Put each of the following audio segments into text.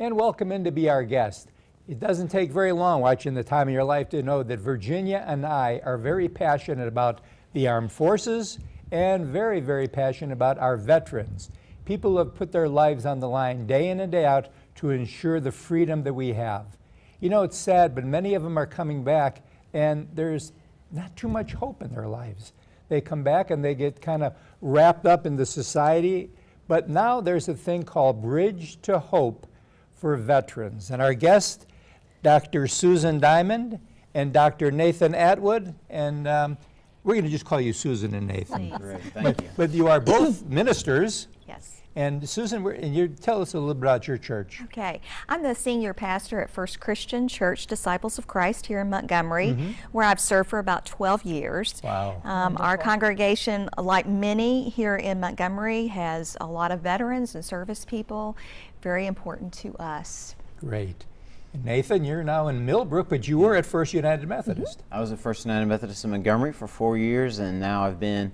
and welcome in to be our guest. It doesn't take very long watching The Time of Your Life to know that Virginia and I are very passionate about the armed forces and very, very passionate about our veterans. People who have put their lives on the line day in and day out to ensure the freedom that we have. You know, it's sad, but many of them are coming back and there's not too much hope in their lives. They come back and they get kind of wrapped up in the society, but now there's a thing called Bridge to Hope for veterans. And our guest, Dr. Susan Diamond and Dr. Nathan Attwood, and we're going to just call you Susan and Nathan. Great, thank you. But you are both ministers. Yes. And Susan, you tell us a little bit about your church. Okay. I'm the senior pastor at First Christian Church Disciples of Christ here in Montgomery, where I've served for about 12 years. Wow. Our congregation, like many here in Montgomery, has a lot of veterans and service people. Very important to us. Great. And Nathan, you're now in Millbrook, but you were at First United Methodist. I was at First United Methodist in Montgomery for 4 years, and now I've been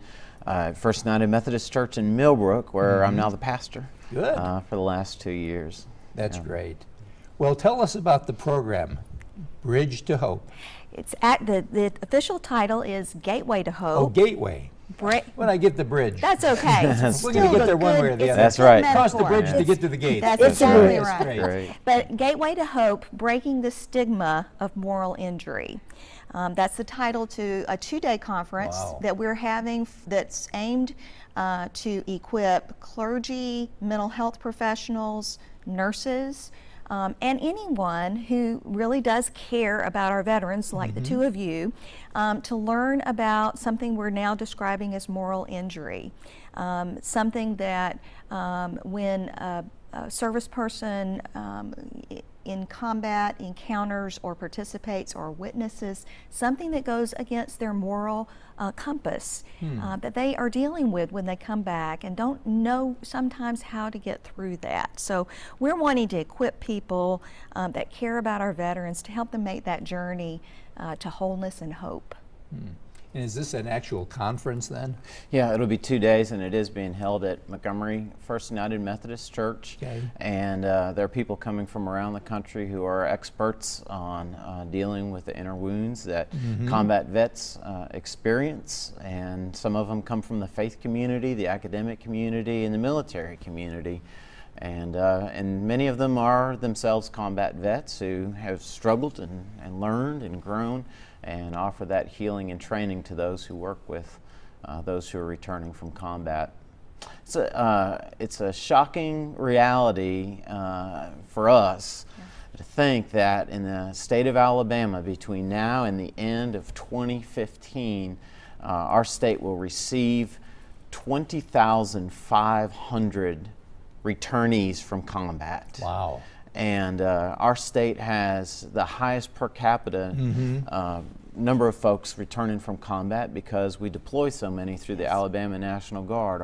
at First United Methodist Church in Millbrook, where I'm now the pastor. Good. For the last 2 years. That's great. Well, tell us about the program, Bridge to Hope. It's at the official title is Gateway to Hope. Oh, Gateway. When I get the bridge. That's okay. We're going to get there one way or the other. That's right. Cross the bridge to get to the gate. That's exactly That's right. great. But Gateway to Hope, Breaking the Stigma of Moral Injury. That's the title to a 2-day conference that we're having that's aimed to equip clergy, mental health professionals, nurses, and anyone who really does care about our veterans, like the two of you, to learn about something we're now describing as moral injury. Something that when a service person in combat encounters or participates or witnesses something that goes against their moral compass that they are dealing with when they come back and don't know sometimes how to get through that. So we're wanting to equip people that care about our veterans to help them make that journey to wholeness and hope. And is this an actual conference then? Yeah, it'll be 2 days, and it is being held at Montgomery First United Methodist Church. Okay. And there are people coming from around the country who are experts on dealing with the inner wounds that combat vets experience. And some of them come from the faith community, the academic community, and the military community. And many of them are themselves combat vets who have struggled and learned and grown, and offer that healing and training to those who work with those who are returning from combat. It's a shocking reality for us to think that in the state of Alabama, between now and the end of 2015, our state will receive 20,500 returnees from combat. Wow. And our state has the highest per capita number of folks returning from combat because we deploy so many through the Alabama National Guard.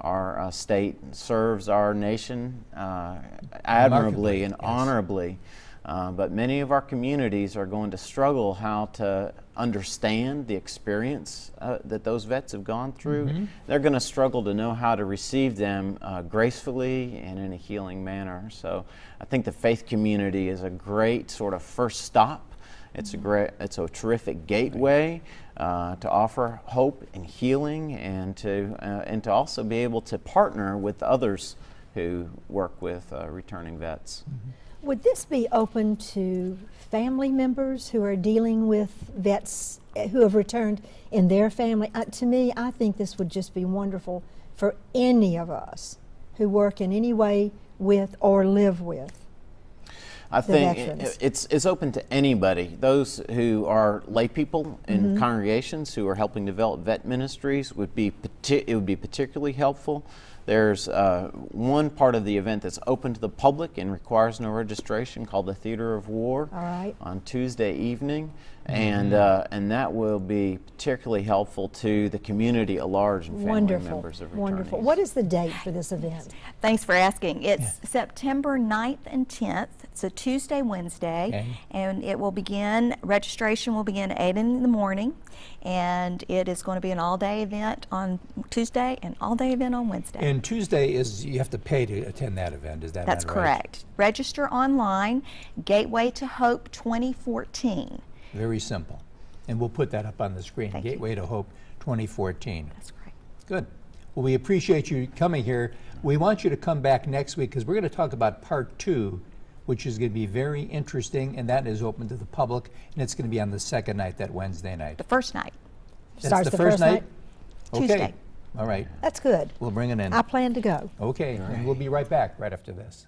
Our state serves our nation admirably and honorably, but many of our communities are going to struggle how to understand the experience that those vets have gone through. They're going to struggle to know how to receive them gracefully and in a healing manner. So I think the faith community is a great sort of first stop. It's a terrific gateway to offer hope and healing, and to also be able to partner with others who work with returning vets. Would this be open to family members who are dealing with vets who have returned in their family? To me, I think this would just be wonderful for any of us who work in any way with or live with. I think it's open to anybody. Those who are lay people in congregations who are helping develop vet ministries it would be particularly helpful. There's one part of the event that's open to the public and requires no registration called the Theater of War on Tuesday evening. And that will be particularly helpful to the community at large and family members of returnees. Wonderful. What is the date for this event? Thanks for asking. It's September 9th and 10th. It's a Tuesday, Wednesday, and it will begin, registration will begin at 8 in the morning, and it is going to be an all-day event on Tuesday and all-day event on Wednesday. And Tuesday is, you have to pay to attend that event, is that That's right? correct. Register online, Gateway to Hope 2014. Very simple. And we'll put that up on the screen, Thank you. Gateway to Hope 2014. That's great. Good. Well, we appreciate you coming here. We want you to come back next week because we're going to talk about part 2, which is going to be very interesting, and that is open to the public, and it's going to be on the second night, that Wednesday night. The first night, That's Starts the first night? Okay. Tuesday. All right. That's good. We'll bring it in. I plan to go. Okay. And we'll be right back right after this.